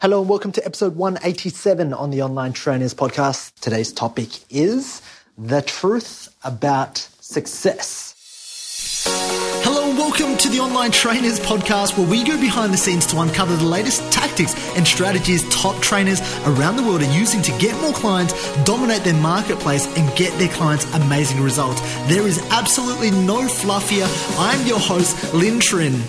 Hello and welcome to episode 187 on the Online Trainers Podcast. Today's topic is the truth about success. Hello and welcome to the Online Trainers Podcast, where we go behind the scenes to uncover the latest tactics and strategies top trainers around the world are using to get more clients, dominate their marketplace, and get their clients amazing results. There is absolutely no fluff here. I'm your host, Lin Trin.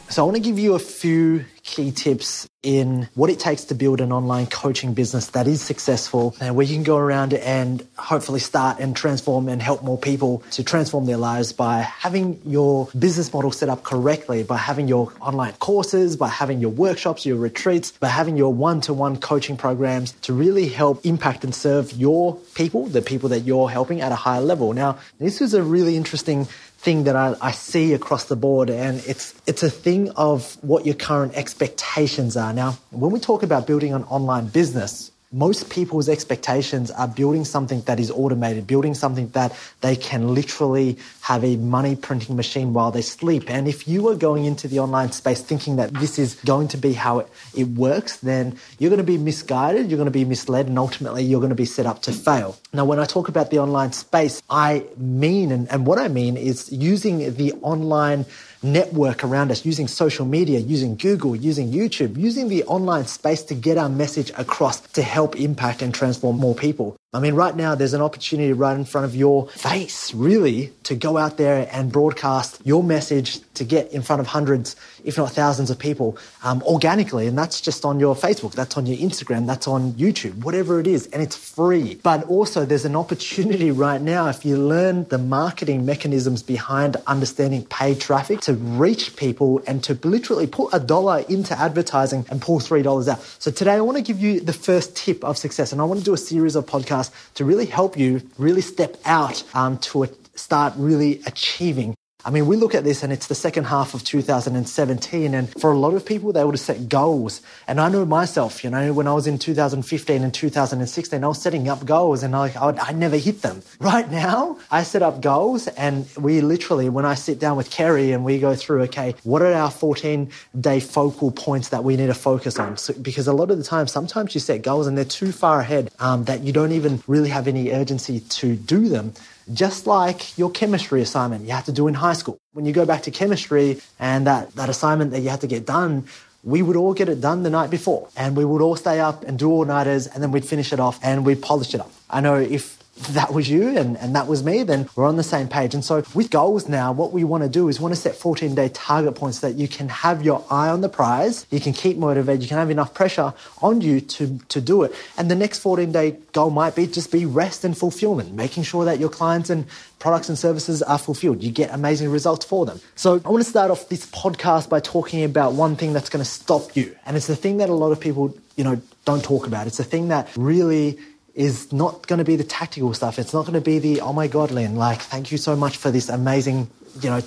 So I want to give you a few key tips in what it takes to build an online coaching business that is successful and where you can go around and hopefully start and transform and help more people to transform their lives by having your business model set up correctly, by having your online courses, by having your workshops, your retreats, by having your one-to-one coaching programs to really help impact and serve your people, the people that you're helping at a higher level. Now, this is a really interesting thing that I see across the board, and it's a thing of what your current expectations are. Now, when we talk about building an online business, most people's expectations are building something that is automated, building something that they can literally have a money printing machine while they sleep. And if you are going into the online space thinking that this is going to be how it works, then you're going to be misguided, you're going to be misled, and ultimately you're going to be set up to fail. Now, when I talk about the online space, I mean, and what I mean is using the online network around us, using social media, using Google, using YouTube, using the online space to get our message across to help impact and transform more people. I mean, right now, there's an opportunity right in front of your face, really, to go out there and broadcast your message to get in front of hundreds, if not thousands of people organically. And that's just on your Facebook, that's on your Instagram, that's on YouTube, whatever it is. And it's free. But also there's an opportunity right now, if you learn the marketing mechanisms behind understanding paid traffic, to reach people and to literally put $1 into advertising and pull $3 out. So today I want to give you the first tip of success. And I want to do a series of podcasts to really help you really step out to start really achieving. I mean, we look at this and it's the second half of 2017. And for a lot of people, they would have set goals. And I know myself, when I was in 2015 and 2016, I was setting up goals and I never hit them. Right now, I set up goals and we literally, when I sit down with Kerry and we go through, okay, what are our 14-day focal points that we need to focus on? So, because a lot of the time, sometimes you set goals and they're too far ahead that you don't even really have any urgency to do them. Just like your chemistry assignment you have to do in high school. When you go back to chemistry and that assignment that you had to get done, we would all get it done the night before. And we would all stay up and do all-nighters and then we'd finish it off and we'd polish it up. I know if that was you and that was me, then we're on the same page. And so with goals now, what we want to do is want to set 14-day target points so that you can have your eye on the prize, you can keep motivated, you can have enough pressure on you to do it. And the next 14-day goal might be just be rest and fulfillment, making sure that your clients and products and services are fulfilled. You get amazing results for them. So I want to start off this podcast by talking about one thing that's going to stop you. And it's the thing that a lot of people, don't talk about. It's the thing that really is not going to be the tactical stuff. It's not going to be the, oh my God, Lynn, thank you so much for this amazing,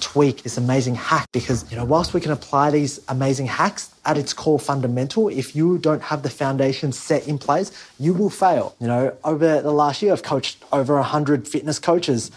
tweak, this amazing hack. Because, whilst we can apply these amazing hacks at its core fundamental, if you don't have the foundation set in place, you will fail. Over the last year, I've coached over 100 fitness coaches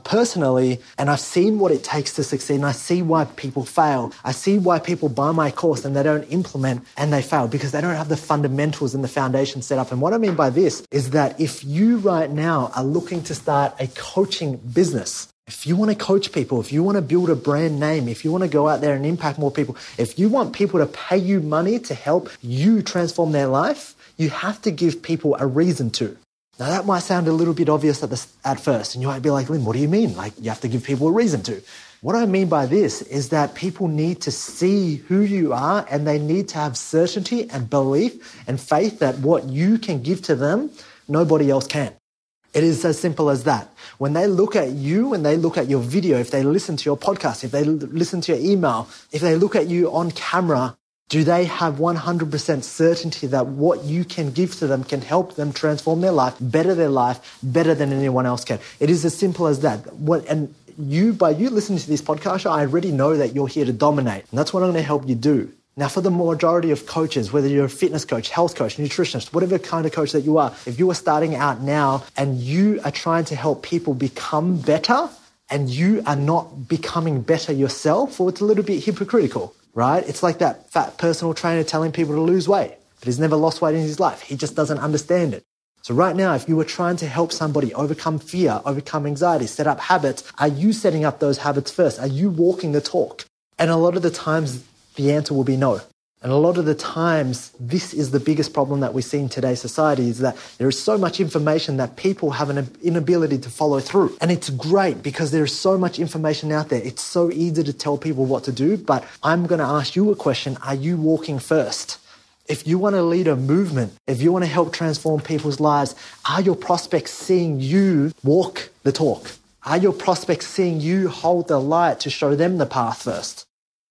personally, and I've seen what it takes to succeed, and I see why people fail. I see why people buy my course and they don't implement and they fail because they don't have the fundamentals and the foundation set up. And what I mean by this is that if you right now are looking to start a coaching business, if you want to coach people, if you want to build a brand name, if you want to go out there and impact more people, if you want people to pay you money to help you transform their life, you have to give people a reason to. Now, that might sound a little bit obvious at first, and you might be like, Lynn, what do you mean? You have to give people a reason to. What I mean by this is that people need to see who you are and they need to have certainty and belief and faith that what you can give to them, nobody else can. It is as simple as that. When they look at you, when they look at your video, if they listen to your podcast, if they listen to your email, if they look at you on camera, do they have 100% certainty that what you can give to them can help them transform their life better than anyone else can? It is as simple as that. By you listening to this podcast, I already know that you're here to dominate. And that's what I'm going to help you do. Now, for the majority of coaches, whether you're a fitness coach, health coach, nutritionist, whatever kind of coach that you are, if you are starting out now and you are trying to help people become better and you are not becoming better yourself, well, it's a little bit hypocritical, right? It's like that fat personal trainer telling people to lose weight. but he's never lost weight in his life. He just doesn't understand it. So right now, if you were trying to help somebody overcome fear, overcome anxiety, set up habits, are you setting up those habits first? Are you walking the talk? And a lot of the times, the answer will be no. And a lot of the times, this is the biggest problem that we see in today's society, is that there is so much information that people have an inability to follow through. And it's great because there is so much information out there. It's so easy to tell people what to do, but I'm going to ask you a question. Are you walking first? If you want to lead a movement, if you want to help transform people's lives, are your prospects seeing you walk the talk? Are your prospects seeing you hold the light to show them the path first?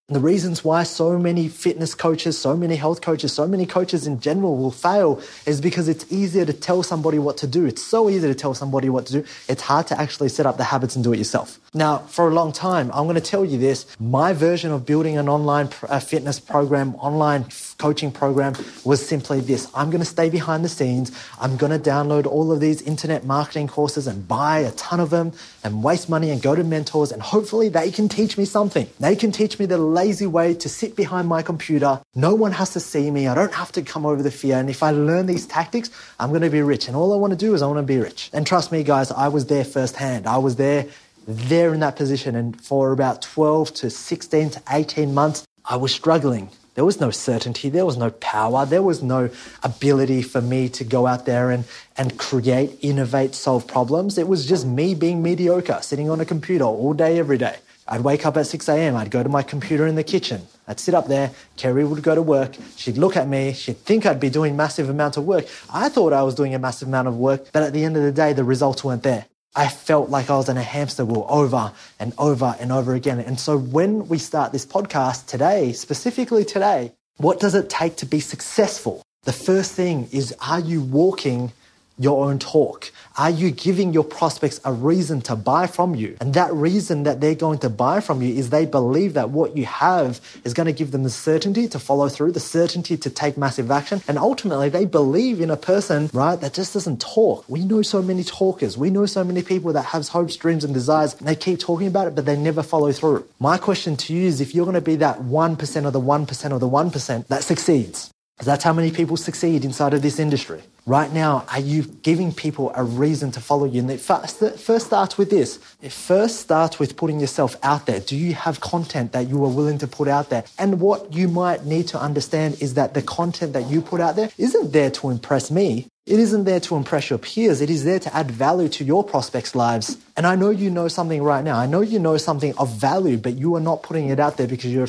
And the reasons why so many fitness coaches, so many health coaches, so many coaches in general will fail is because it's easier to tell somebody what to do. It's so easy to tell somebody what to do. It's hard to actually set up the habits and do it yourself. Now, for a long time, I'm going to tell you this, my version of building an online fitness program, online coaching program was simply this. I'm going to stay behind the scenes. I'm going to download all of these internet marketing courses and buy a ton of them and waste money and go to mentors, and hopefully they can teach me something. They can teach me the lazy way to sit behind my computer. No one has to see me. I don't have to come over the fear. And if I learn these tactics, I'm going to be rich. And all I want to do is I want to be rich. And trust me, guys, I was there firsthand. I was there in that position. And for about 12 to 16 to 18 months, I was struggling. There was no certainty. There was no power. There was no ability for me to go out there and create, innovate, solve problems. It was just me being mediocre, sitting on a computer all day, every day. I'd wake up at 6 a.m. I'd go to my computer in the kitchen. I'd sit up there. Kerry would go to work. She'd look at me. She'd think I'd be doing massive amounts of work. I thought I was doing a massive amount of work, but at the end of the day, the results weren't there. I felt like I was in a hamster wheel over and over and over again. And so when we start this podcast today, specifically today, what does it take to be successful? The first thing is, are you walking your own talk? Are you giving your prospects a reason to buy from you? And that reason that they're going to buy from you is they believe that what you have is going to give them the certainty to follow through, the certainty to take massive action. And ultimately, they believe in a person, right, that just doesn't talk. We know so many talkers. We know so many people that have hopes, dreams, and desires, and they keep talking about it, but they never follow through. My question to you is, if you're going to be that 1% of the 1% of the 1% that succeeds, that's how many people succeed inside of this industry. Right now, are you giving people a reason to follow you? And it first starts with this. It first starts with putting yourself out there. Do you have content that you are willing to put out there? And what you might need to understand is that the content that you put out there isn't there to impress me. It isn't there to impress your peers. It is there to add value to your prospects' lives. And I know you know something right now. I know you know something of value, but you are not putting it out there because you're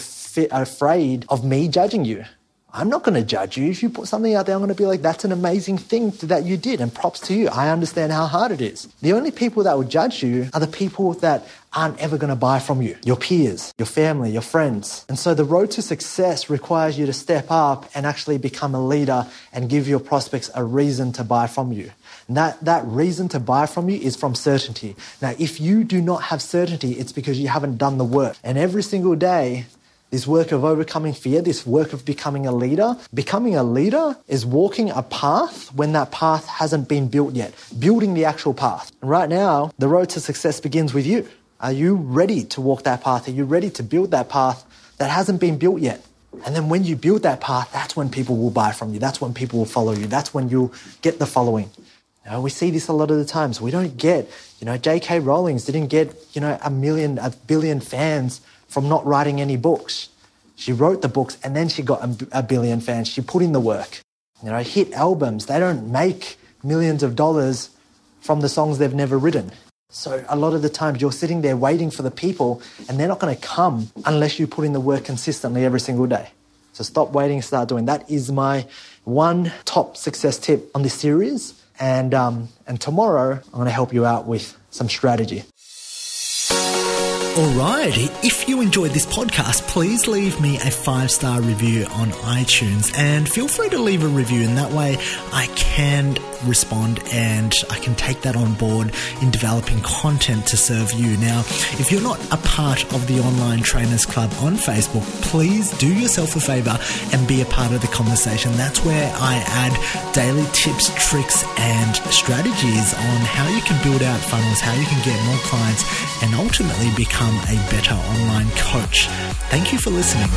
afraid of me judging you. I'm not going to judge you. If you put something out there, I'm going to be like, that's an amazing thing that you did, and props to you. I understand how hard it is. The only people that will judge you are the people that aren't ever going to buy from you, your peers, your family, your friends. And so the road to success requires you to step up and actually become a leader and give your prospects a reason to buy from you. And that reason to buy from you is from certainty. Now, if you do not have certainty, it's because you haven't done the work. And every single day, this work of overcoming fear, this work of becoming a leader is walking a path when that path hasn't been built yet, building the actual path. And right now, the road to success begins with you. Are you ready to walk that path? Are you ready to build that path that hasn't been built yet? And then when you build that path, that's when people will buy from you. That's when people will follow you. That's when you'll get the following. Now, we see this a lot of the times. We don't get, J.K. Rowling didn't get, a billion fans from not writing any books. She wrote the books and then she got a billion fans. She put in the work. Hit albums, they don't make millions of dollars from the songs they've never written. So a lot of the times you're sitting there waiting for the people, and they're not going to come unless you put in the work consistently every single day. So stop waiting, start doing. That is my one top success tip on this series. And tomorrow I'm going to help you out with some strategy. Alright, if you enjoyed this podcast, please leave me a 5-star review on iTunes, and feel free to leave a review, and that way I can respond and I can take that on board in developing content to serve you. Now, if you're not a part of the Online Trainers Club on Facebook, please do yourself a favor and be a part of the conversation. That's where I add daily tips, tricks and strategies on how you can build out funnels, how you can get more clients, and ultimately become a better online coach. Thank you for listening.